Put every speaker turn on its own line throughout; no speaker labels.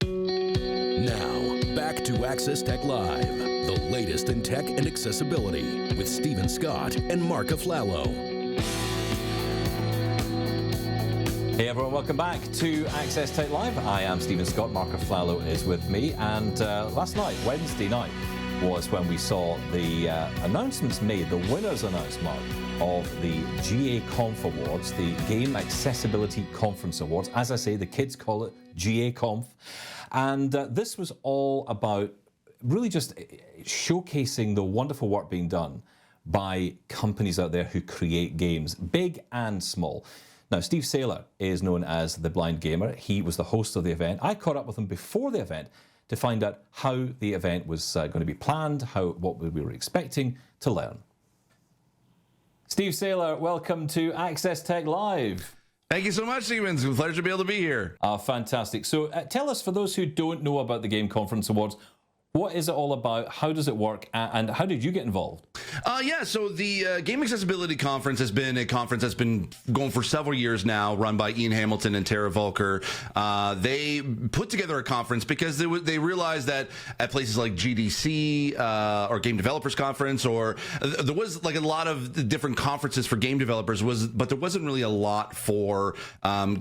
Now, back to Access Tech Live, the latest in tech and accessibility with Stephen Scott and Marc Aflalo.
Hey everyone, welcome back to Access Tech Live. I am Stephen Scott, Marc Aflalo is with me, and last night, Wednesday night, was when we saw the announcements made, the winners announced, Marc, of the GAconf Awards, the Game Accessibility Conference Awards. As I say, the kids call it GAconf. And this was all about really just showcasing the wonderful work being done by companies out there who create games, big and small. Now, Steve Saylor is known as the Blind Gamer. He was the host of the event. I caught up with him before the event to find out how the event was going to be planned, what we were expecting to learn. Steve Saylor, welcome to Access Tech Live.
Thank you so much, Stephen. It's a pleasure to be able to be here.
Fantastic. So tell us, for those who don't know about the Game Conference Awards, what is it all about? How does it work? And how did you get involved?
So the Game Accessibility Conference has been a conference that's been going for several years now, run by Ian Hamilton and Tara Volker. They put together a conference because they realized that at places like GDC or Game Developers Conference, or there was like a lot of different conferences for game developers, but there wasn't really a lot for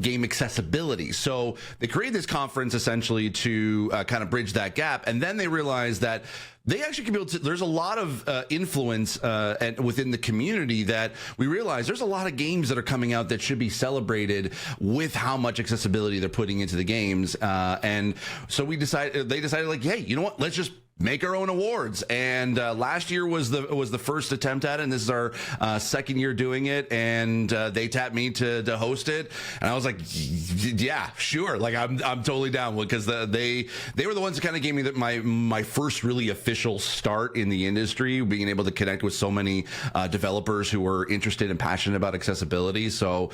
game accessibility. So they created this conference essentially to kind of bridge that gap, and then they realized that they actually can be able to, there's a lot of influence within the community, that we realize there's a lot of games that are coming out that should be celebrated with how much accessibility they're putting into the games. And so they decided like, hey, you know what, let's just make our own awards. And last year was the first attempt at it, and this is our second year doing it. And they tapped me to host it, and I was like, yeah, sure, like I'm totally down, because they were the ones that kind of gave me my first really official start in the industry, being able to connect with so many developers who were interested and passionate about accessibility. So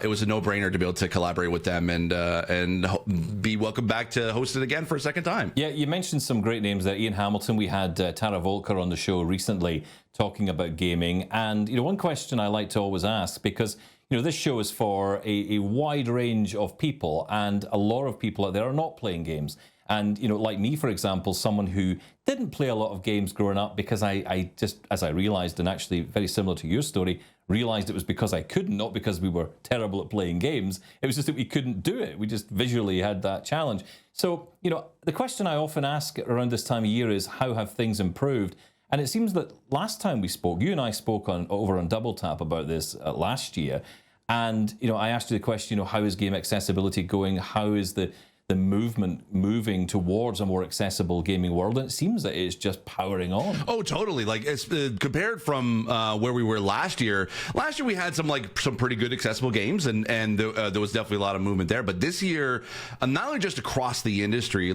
it was a no-brainer to be able to collaborate with them and be welcome back to host it again for a second time.
Yeah, you mentioned some great names there. Ian Hamilton, we had Tara Volker on the show recently talking about gaming. And, one question I like to always ask, because, this show is for a wide range of people, and a lot of people out there are not playing games. And, like me, for example, someone who didn't play a lot of games growing up, because I just, as I realized, and actually very similar to your story, realized it was because I couldn't, not because we were terrible at playing games. It was just that we couldn't do it. We just visually had that challenge. So, the question I often ask around this time of year is, how have things improved? And it seems that last time we spoke, you and I spoke over on Double Tap about this last year. And, I asked you the question, how is game accessibility going? How is the movement moving towards a more accessible gaming world? And it seems that it's just powering on.
Oh, totally. Like, it's compared from where we were last year. Last year we had some pretty good accessible games, and there was definitely a lot of movement there. But this year, not only just across the industry,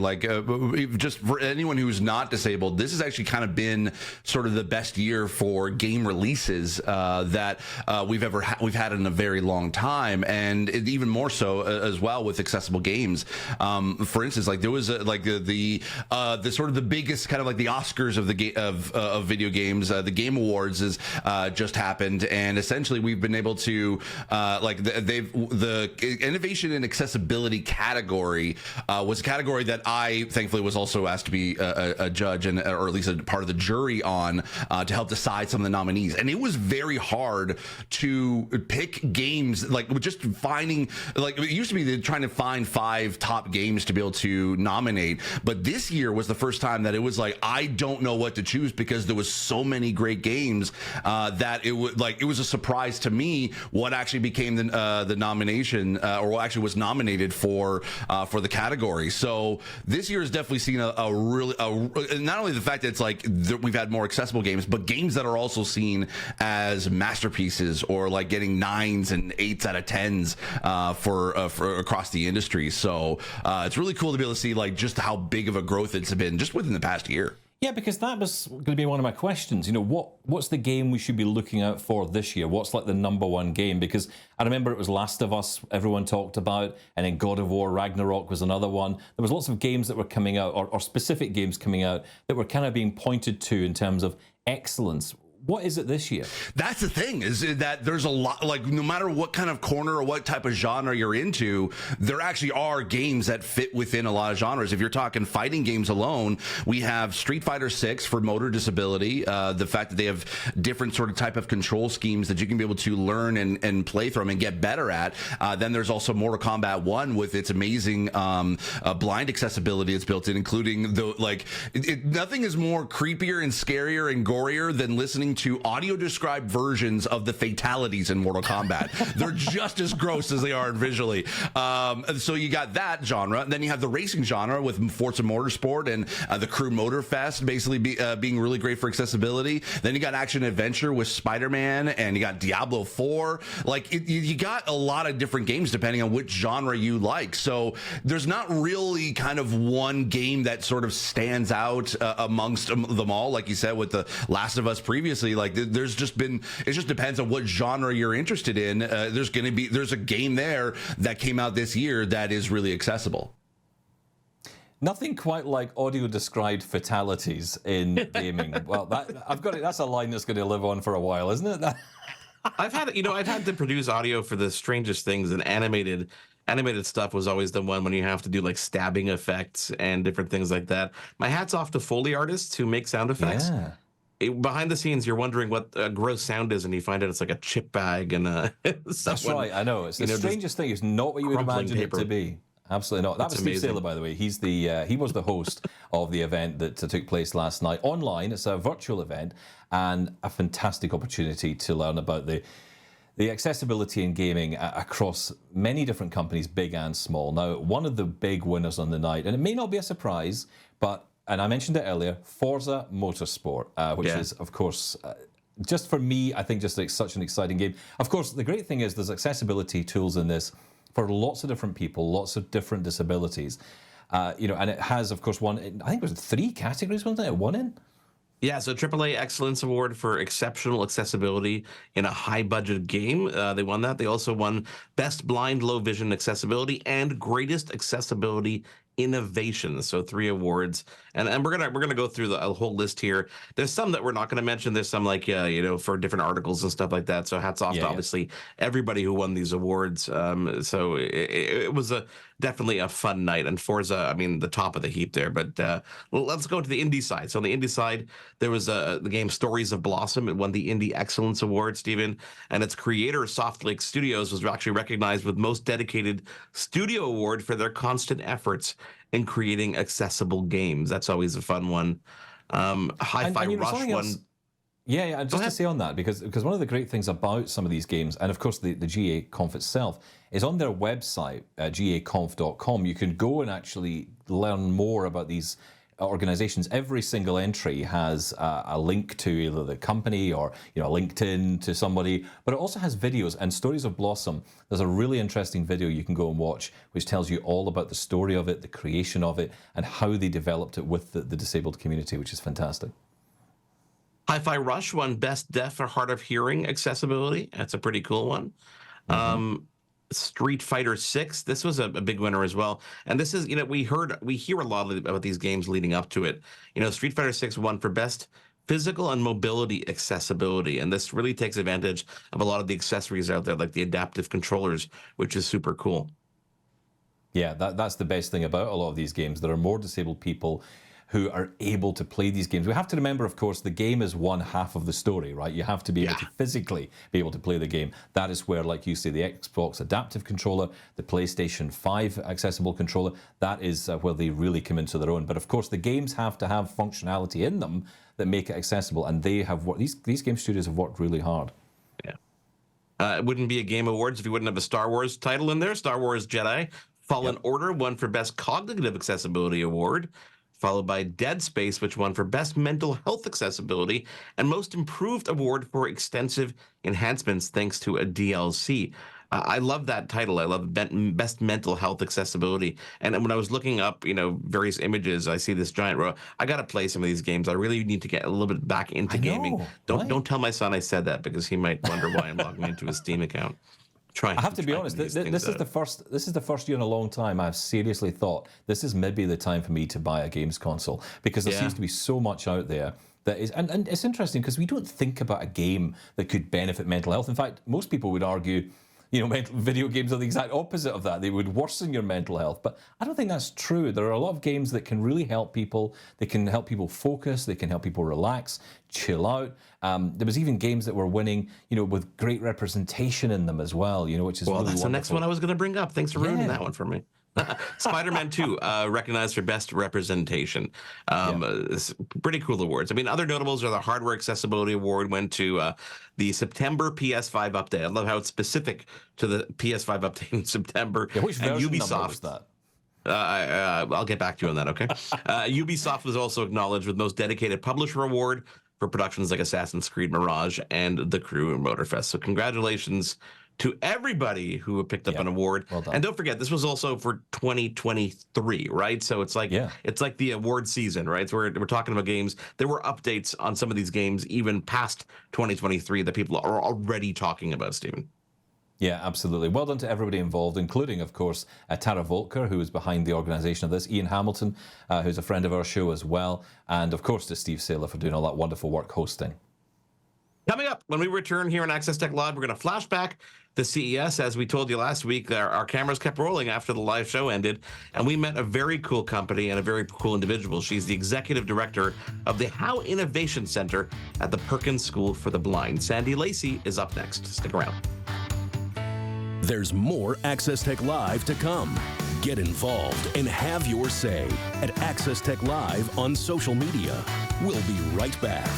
just for anyone who's not disabled, this has actually kind of been sort of the best year for game releases that we've had in a very long time, and even more so as well with accessible games. For instance, like there was the sort of the biggest kind of like the Oscars of video games, the Game Awards is just happened, and essentially we've been able to the innovation and accessibility category was a category that I thankfully was also asked to be a judge, and or at least a part of the jury on to help decide some of the nominees. And it was very hard to pick games, like just finding, like it used to be trying to find 5 top games to be able to nominate, but this year was the first time that it was like, I don't know what to choose, because there was so many great games that it was a surprise to me what actually became the nomination, or what actually was nominated for the category. So this year has definitely seen a really not only the fact that it's like we've had more accessible games, but games that are also seen as masterpieces, or like getting 9s and 8s out of 10s for across the industry. So it's really cool to be able to see like just how big of a growth it's been just within the past year.
Yeah, because that was going to be one of my questions. What's the game we should be looking out for this year? What's like the #1 game? Because I remember it was Last of Us everyone talked about, and then God of War Ragnarok was another one. There was lots of games that were coming out, or specific games coming out, that were kind of being pointed to in terms of excellence. what is it this year?
That's the thing, is that there's a lot, like, no matter what kind of corner or what type of genre you're into, there actually are games that fit within a lot of genres. If you're talking fighting games alone, we have Street Fighter 6 for motor disability. The fact that they have different sort of type of control schemes that you can be able to learn and play from and get better at. Then there's also Mortal Kombat 1 with its amazing blind accessibility it's built in, including nothing is more creepier and scarier and gorier than listening to audio described versions of the fatalities in Mortal Kombat. They're just as gross as they are visually. So you got that genre. Then you have the racing genre with Forza Motorsport and the Crew Motorfest basically being really great for accessibility. Then you got action adventure with Spider-Man, and you got Diablo 4. Like, you got a lot of different games depending on which genre you like. So there's not really kind of one game that sort of stands out amongst them all. Like you said with The Last of Us previously, like, it just depends on what genre you're interested in. There's a game there that came out this year that is really accessible.
Nothing quite like audio described fatalities in gaming. Well, that's a line that's going to live on for a while, isn't it?
I've had to produce audio for the strangest things, and animated stuff was always the one when you have to do like stabbing effects and different things like that. My hat's off to Foley artists who make sound effects.
Yeah.
Behind the scenes, you're wondering what a gross sound is, and you find out it's like a chip bag and
that's right. I know, it's the strangest thing. It's not what you would imagine it to be. Absolutely not. That was Steve Saylor, by the way. He was the host of the event that took place last night online. It's a virtual event and a fantastic opportunity to learn about the accessibility in gaming across many different companies, big and small. Now, one of the big winners on the night, and it may not be a surprise, and I mentioned it earlier, Forza Motorsport, which is, of course, just for me, I think just like such an exciting game. Of course, the great thing is there's accessibility tools in this for lots of different people, lots of different disabilities. And it has, of course, I think it was 3 categories, wasn't it? It won in?
Yeah, so AAA Excellence Award for exceptional accessibility in a high-budget game. They won that. They also won Best Blind Low Vision Accessibility and Greatest Accessibility Innovation. So 3 awards, and we're gonna go through the whole list here. There's some that we're not gonna mention. There's some like for different articles and stuff like that. So hats off to obviously everybody who won these awards. So it was definitely a fun night, and Forza, I mean, the top of the heap there. But let's go to the indie side. So on the indie side, there was the game Stories of Blossom. It won the Indie Excellence Award, Stephen, and its creator, Soft Lake Studios, was actually recognized with Most Dedicated Studio Award for their constant efforts in creating accessible games. That's always a fun one. Hi-Fi Rush won.
Yeah, just to say on that, because one of the great things about some of these games, and of course the GAconf itself, is on their website, GAconf.com, you can go and actually learn more about these organizations. Every single entry has a link to either the company or LinkedIn to somebody, but it also has videos. And Stories of Blossom, there's a really interesting video you can go and watch, which tells you all about the story of it, the creation of it, and how they developed it with the disabled community, which is fantastic.
Hi-Fi Rush won Best Deaf or Hard of Hearing Accessibility. That's a pretty cool one. Street Fighter 6. This was a big winner as well. And this is, we hear a lot about these games leading up to it. Street Fighter 6 won for Best Physical and Mobility Accessibility. And this really takes advantage of a lot of the accessories out there, like the adaptive controllers, which is super cool.
Yeah, that's the best thing about a lot of these games. There are more disabled people who are able to play these games. We have to remember, of course, the game is one half of the story, right? You have to be able to physically be able to play the game. That is where, like you say, the Xbox adaptive controller, the PlayStation 5 accessible controller, that is where they really come into their own. But of course, the games have to have functionality in them that make it accessible, and they have these game studios have worked really hard.
Yeah. It wouldn't be a Game Awards if you wouldn't have a Star Wars title in there. Star Wars Jedi Fallen Order won for Best Cognitive Accessibility Award, followed by Dead Space, which won for Best Mental Health Accessibility and Most Improved Award for Extensive Enhancements thanks to a DLC. I love that title. I love Best Mental Health Accessibility. And when I was looking up, various images, I see this giant row. I got to play some of these games. I really need to get a little bit back into gaming. Don't tell my son I said that, because he might wonder why I'm logging into his Steam account.
I have to be honest. This is the first year in a long time I've seriously thought this is maybe the time for me to buy a games console, because there seems to be so much out there that is, and it's interesting because we don't think about a game that could benefit mental health. In fact, most people would argue, video games are the exact opposite of that. They would worsen your mental health. But I don't think that's true. There are a lot of games that can really help people. They can help people focus. They can help people relax, chill out. There was even games that were winning, with great representation in them as well, which is really
that's
wonderful.
The next one I was going to bring up. Thanks for ruining that one for me. Spider-Man 2, recognized for best representation. Pretty cool awards. I mean, other notables are the Hardware Accessibility Award went to the September PS5 update. I love how it's specific to the PS5 update in September.
Yeah, which
and
version
Ubisoft
number was that?
I'll get back to you on that, okay? Ubisoft was also acknowledged with Most Dedicated Publisher Award for productions like Assassin's Creed Mirage and The Crew and Motorfest. So congratulations to everybody who picked up an award.
Well done.
And don't forget, this was also for 2023, right? So it's like it's like the award season, right? So we're talking about games. There were updates on some of these games even past 2023 that people are already talking about, Stephen.
Yeah, absolutely. Well done to everybody involved, including, of course, Tara Volker, who is behind the organization of this, Ian Hamilton, who's a friend of our show as well, and, of course, to Steve Saylor for doing all that wonderful work hosting.
Coming up, when we return here on Access Tech Live, we're going to flash back to CES. As we told you last week, our cameras kept rolling after the live show ended, and we met a very cool company and a very cool individual. She's the executive director of the How Innovation Center at the Perkins School for the Blind. Sandy Lacey is up next. Stick around.
There's more Access Tech Live to come. Get involved and have your say at Access Tech Live on social media. We'll be right back.